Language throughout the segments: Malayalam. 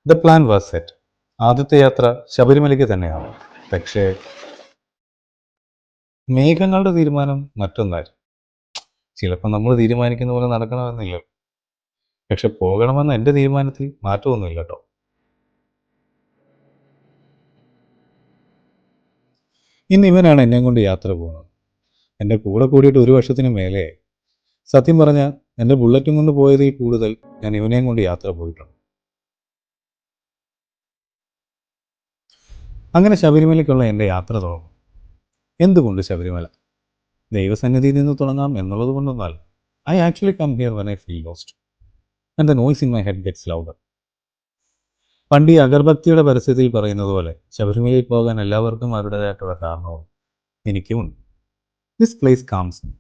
The plan was set. ആദ്യത്തെ യാത്ര ശബരിമലയ്ക്ക് തന്നെയാണ്. പക്ഷേ മേഘങ്ങളുടെ തീരുമാനം മറ്റൊന്നായിരുന്നു. ചിലപ്പോൾ നമ്മൾ തീരുമാനിക്കുന്ന പോലെ നടക്കണമെന്നില്ല. പക്ഷെ പോകണമെന്ന എൻ്റെ തീരുമാനത്തിൽ മാറ്റമൊന്നുമില്ല കേട്ടോ. ഇന്ന് ഇവനാണ് എന്നെ കൊണ്ട് യാത്ര പോകുന്നത്. എൻ്റെ കൂടെ കൂടിയിട്ട് 1 വർഷത്തിന് മേലെയായി. സത്യം പറഞ്ഞാൽ എൻ്റെ ബുള്ളറ്റും കൊണ്ട് പോയതിൽ കൂടുതൽ ഞാൻ ഇവനെയും കൊണ്ട് യാത്ര പോയിട്ടുണ്ട്. അങ്ങനെ ശബരിമലയ്ക്കുള്ള എൻ്റെ യാത്ര തുടങ്ങും. എന്തുകൊണ്ട് ശബരിമല? ദൈവസന്നിധിയിൽ നിന്ന് തുടങ്ങാം എന്നുള്ളത് കൊണ്ടൊന്നല്ല. I actually come here when I feel lost and the noise in my head gets louder. പണ്ട് ഈ അഗർബത്തിയുടെ പരസ്യത്തിൽ പറയുന്നത് പോലെ ശബരിമലയിൽ പോകാൻ എല്ലാവർക്കും അവരുടേതായിട്ടുള്ള കാരണവും എനിക്കുമുണ്ട്. This place calms me.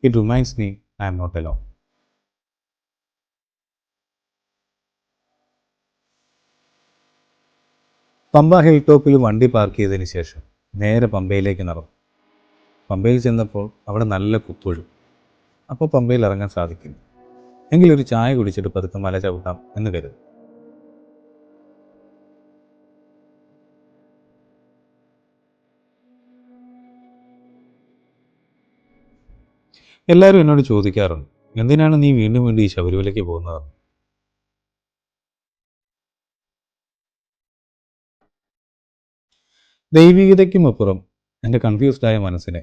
It reminds me I am not alone. Pampa hill ടോപ്പിൽ വണ്ടി പാർക്ക് ചെയ്തതിന് ശേഷം നേരെ പമ്പയിലേക്ക് നടന്നു. പമ്പയിൽ ചെന്നപ്പോൾ അവിടെ നല്ല കുത്തൊഴും. അപ്പോൾ പമ്പയിൽ ഇറങ്ങാൻ സാധിക്കില്ല. എങ്കിലൊരു ചായ കുടിച്ചിട്ട് പതുക്കെ മല ചവിട്ടാം എന്ന് കരുതി. എല്ലാവരും എന്നോട് ചോദിക്കാറുണ്ട്, എന്തിനാണ് നീ വീണ്ടും വീണ്ടും ഈ ശബരിമലയ്ക്ക് പോകുന്നത്? ദൈവികതയ്ക്കുമപ്പുറം എൻ്റെ കൺഫ്യൂസ്ഡായ മനസ്സിനെ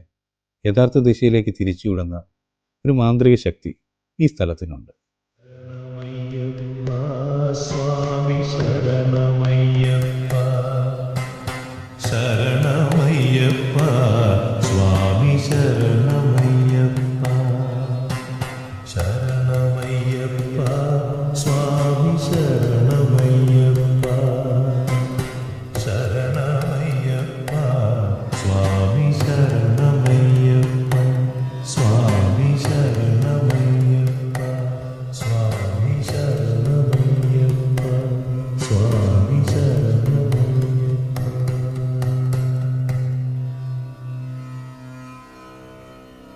യഥാർത്ഥ ദിശയിലേക്ക് തിരിച്ചുവിടുന്ന ഒരു മാന്ത്രിക ശക്തി ഈ സ്ഥലത്തിനുണ്ട്.